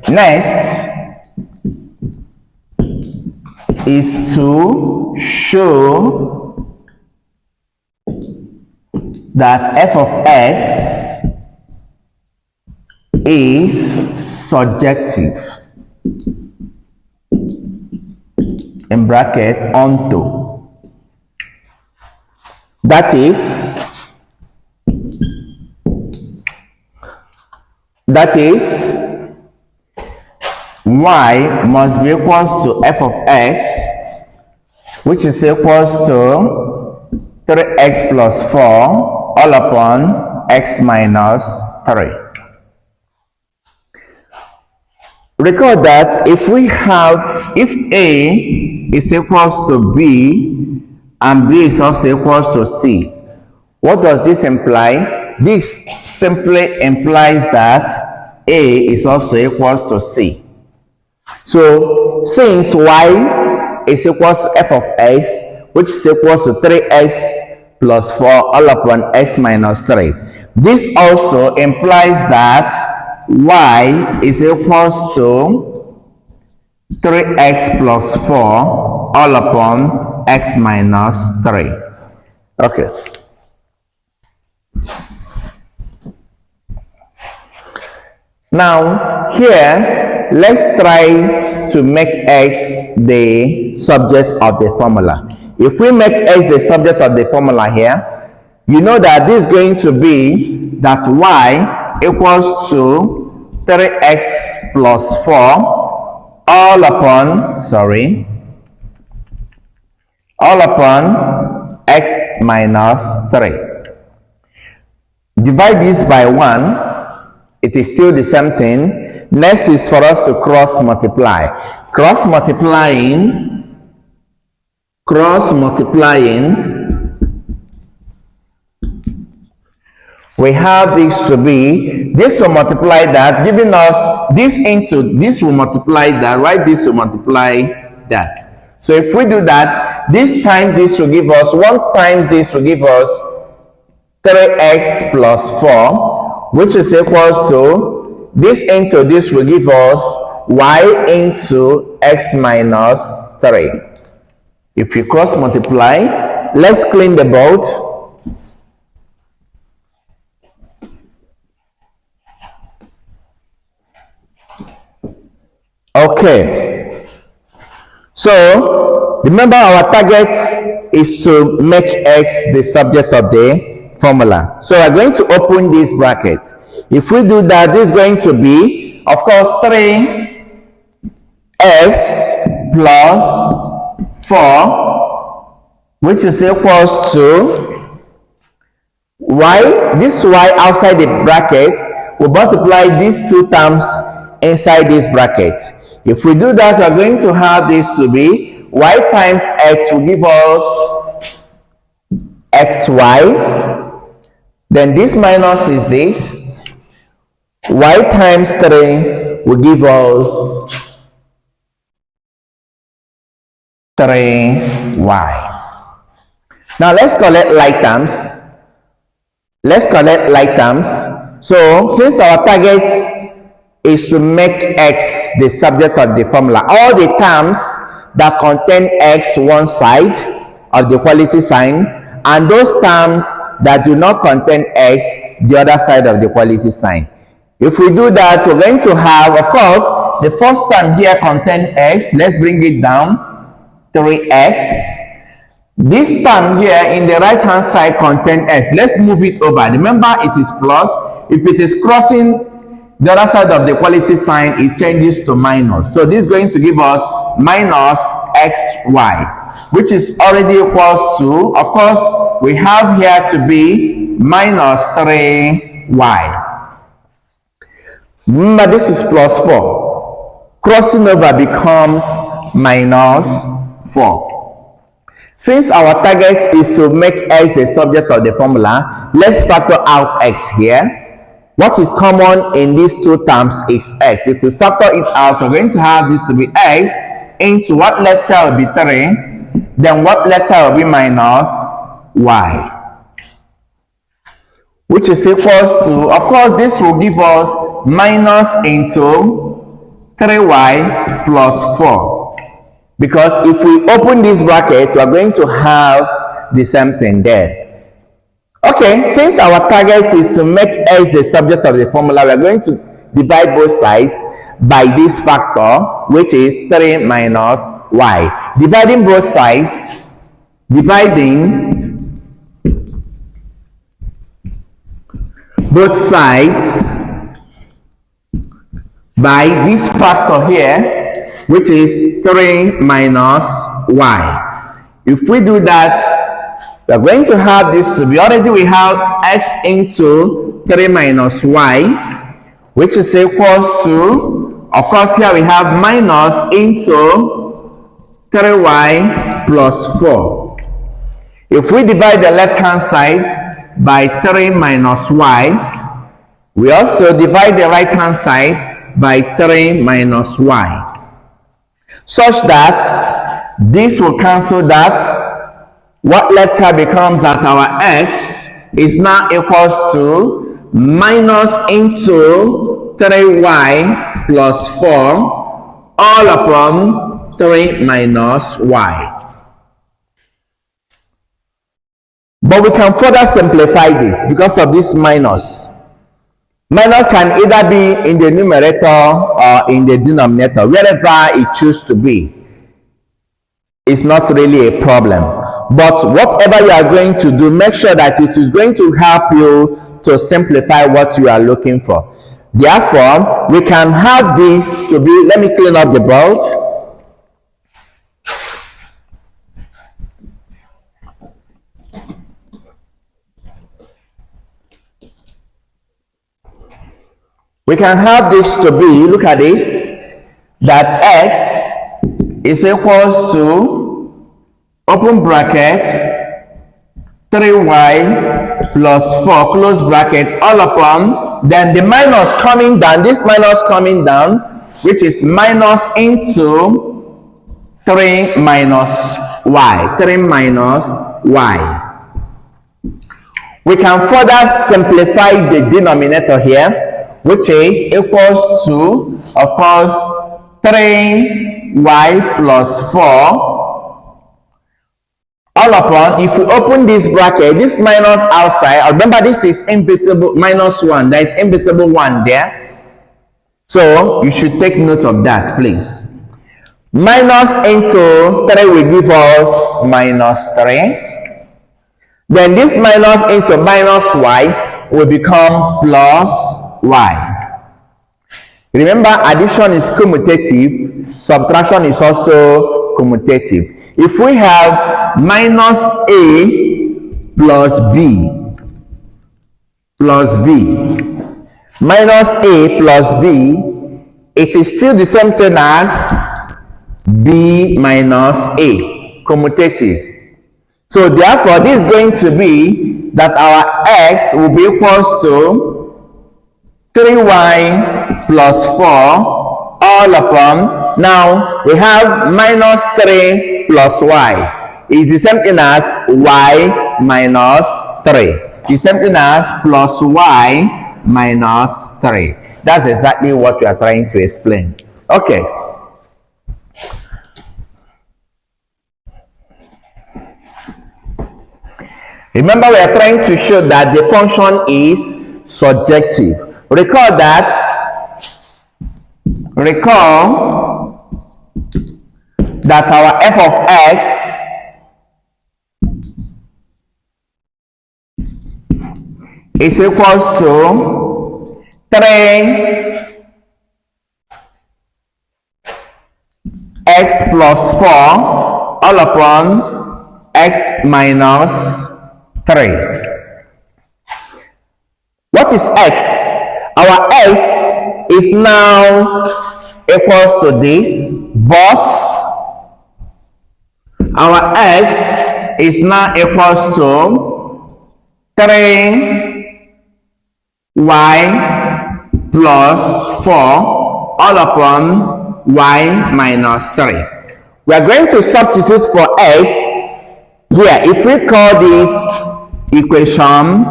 Next is to show that f of x is surjective in bracket onto. That is y must be equals to f of x, which is equals to 3x plus 4 all upon x minus 3. Recall that if A is equals to B and B is also equals to C, what does this imply? This simply implies that A is also equals to C. So since y is equals to f of x, which is equals to 3x plus 4 all upon x minus 3, this also implies that y is equals to 3x plus 4 all upon x minus 3. Okay. Now here, let's try to make x the subject of the formula. If we make x the subject of the formula here, you know that this is going to be that y equals to 3x plus 4 all upon x minus 3. Divide this by 1, it is still the same thing. Next is for us to cross multiply. Cross multiplying, we have this to be, this will multiply that, giving us this into this will multiply that, right? This will multiply that. So if we do that, this time this will give us 1 times this will give us 3x plus 4, which is equals to this into this will give us y into x minus 3. If you cross multiply, let's clean the board. Okay, so remember our target is to make x the subject of the formula. So we're going to open this bracket. If we do that, this is going to be, of course, 3x plus 4, which is equals to y. This y outside the bracket will multiply these 2 terms inside this bracket. If we do that, we're going to have this to be y times x will give us xy. Then this minus is this. Y times 3 will give us 3y. Now let's collect like terms. So since our target is to make x the subject of the formula, all the terms that contain x one side of the equality sign, and those terms that do not contain x the other side of the equality sign. If we do that, we're going to have, of course, the first term here contains x. Let's bring it down, 3x. This term here in the right hand side contains x. Let's move it over. Remember, it is plus. If it is crossing the other side of the equality sign, it changes to minus. So this is going to give us minus xy, which is already equals to, of course, we have here to be minus 3y. Remember, this is plus 4. Crossing over becomes minus 4. Since our target is to make x the subject of the formula, let's factor out x here. What is common in these 2 terms is x. If we factor it out, we're going to have this to be x into what letter will be 3, then what letter will be minus y, which is equals to, of course, this will give us minus into 3y plus 4. Because if we open this bracket, we are going to have the same thing there. Okay, since our target is to make x the subject of the formula, we are going to divide both sides by this factor, which is 3 minus y. Dividing both sides, by this factor here, which is 3 minus y. If we do that, we are going to have this to be, already we have x into 3 minus y, which is equals to, of course here we have minus into 3y plus 4. If we divide the left hand side by 3 minus y, we also divide the right hand side by 3 minus y, such that this will cancel that. What left here becomes that our x is now equals to minus into 3y plus 4 all upon 3 minus y. But we can further simplify this because of this minus. Minus can either be in the numerator or in the denominator, wherever it chooses to be. It's not really a problem. But whatever you are going to do, make sure that it is going to help you to simplify what you are looking for. Therefore, we can have this to be, let me clean up the board. We can have this to be, look at this, that x is equals to, open bracket, 3y plus 4, close bracket, all upon, then the minus coming down, this minus coming down, which is minus into 3 minus y, 3 minus y. We can further simplify the denominator here, which is equals to, of course, 3y plus 4 all upon, if we open this bracket, this minus outside, remember this is invisible, minus 1, there is invisible 1 there. So you should take note of that, please. Minus into 3 will give us minus 3. Then this minus into minus y will become plus y. Remember, addition is commutative, subtraction is also commutative. If we have minus a plus b, minus a plus b, it is still the same thing as b minus a, commutative. So therefore, this is going to be that our x will be equals to 3y plus 4 all upon, now we have minus 3 plus y is the same thing as y minus 3. The same thing as plus y minus 3. That's exactly what we are trying to explain. Okay. Remember, we are trying to show that the function is surjective. Recall that our f of x is equals to 3 x plus 4 all upon x minus 3. What is x? Our x is now equals to this, but our x is now equals to 3y plus 4 all upon y minus 3. We are going to substitute for x here. If we call this equation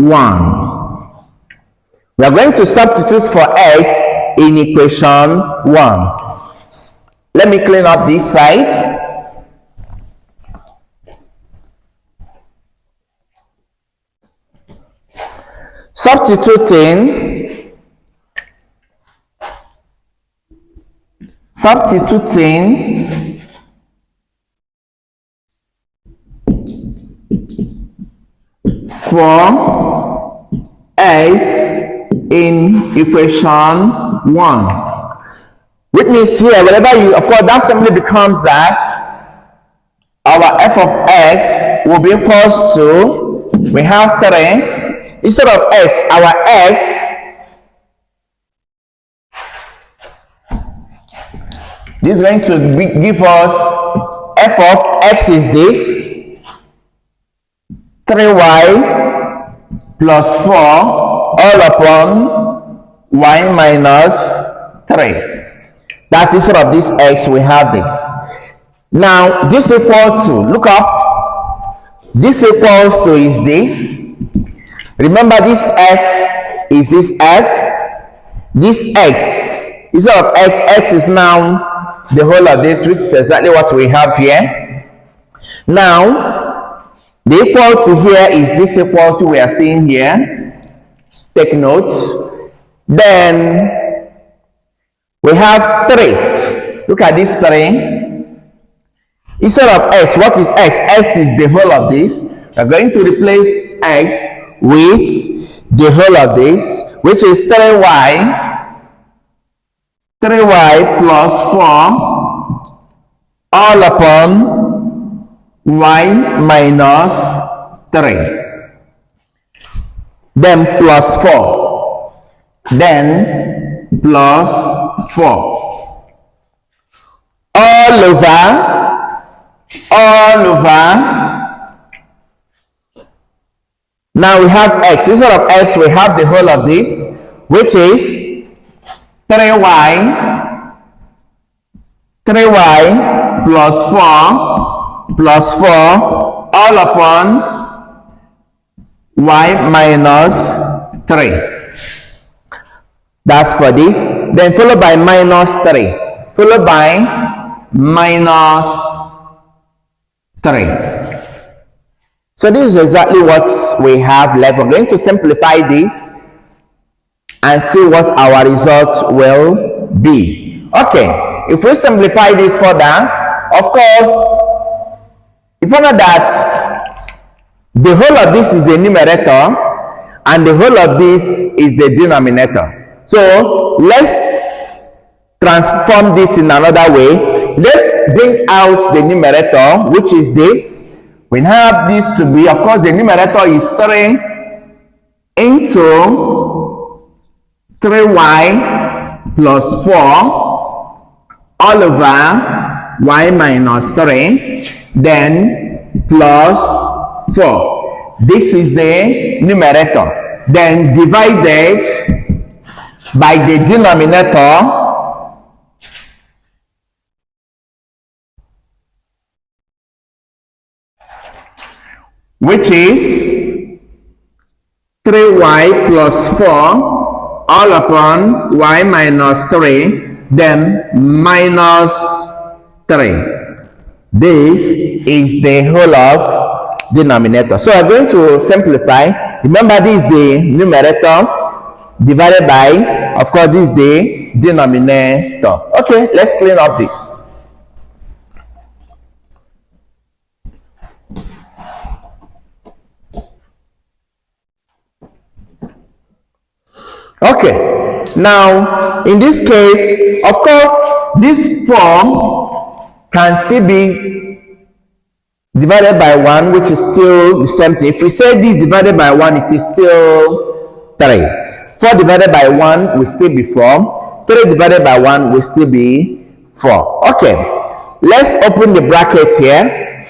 1, We are going to substitute for x in equation 1. Let me clean up this side. Substituting for x in equation 1, which means here, whenever you, of course, that simply becomes that our f of x will be equals to, we have 3, instead of x, our x, this is going to give us f of x is this, 3y plus 4 all upon y minus 3. That's instead of this x, we have this. Now, this equal to, look up, this equals to is this. Remember, this f is this f, this x, instead of x is now the whole of this, which is exactly what we have here. Now, the equal to here is this equal to we are seeing here. Take notes. Then we have 3. Look at this 3. Instead of x, what is x? X is the whole of this. We are going to replace x with the whole of this, which is 3y plus 4 all upon y minus 3. Then plus 4. Then plus 4. All over. Now we have x. Instead of x, we have the whole of this, which is 3y plus 4 all upon y minus 3. That's for this. Then followed by minus 3. Followed by minus 3. So this is exactly what we have left. We're going to simplify this and see what our result will be. Okay, if we simplify this further, of course, you find out that the whole of this is the numerator and the whole of this is the denominator. So let's transform this in another way. Let's bring out the numerator, which is this. We have this to be, of course, the numerator is 3 into 3y plus 4 all over y minus 3, then plus 4. This is the numerator. Then divided by the denominator, which is 3y plus 4 all upon y minus 3, then minus 3. This is the whole of denominator. So I'm going to simplify. Remember, this is the numerator divided by, of course, this is the denominator. Okay, let's clean up this. Okay, now in this case, of course, this form can still be divided by 1, which is still the same thing. If we say this divided by 1, it is still 3. 4 divided by 1 will still be 4. 3 divided by 1 will still be 4. Okay, let's open the bracket here.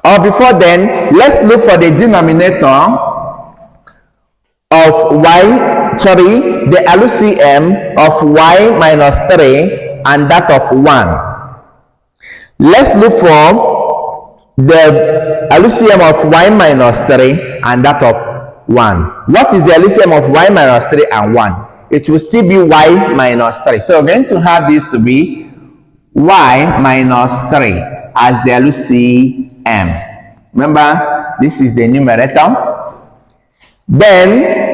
Or before then, let's look for the denominator of y3, the LCM of y minus 3 and that of 1. Let's look for the LCM of y minus 3 and that of 1. What is the LCM of y minus 3 and 1? It will still be y minus 3. So we're going to have this to be y minus 3 as the LCM. Remember, this is the numerator. Then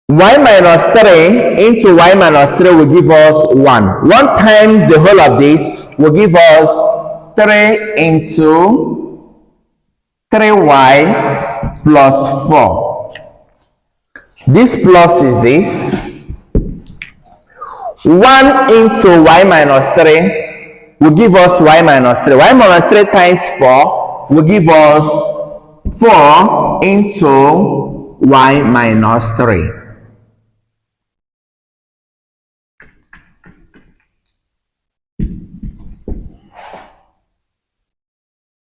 y minus 3 into y minus 3 will give us 1. 1 times the whole of this will give us 3 into 3y plus 4. This plus is this. 1 into y minus 3 will give us y minus 3. Y minus 3 times 4 will give us 4 into y minus 3.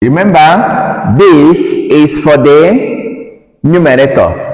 Remember, this is for the numerator.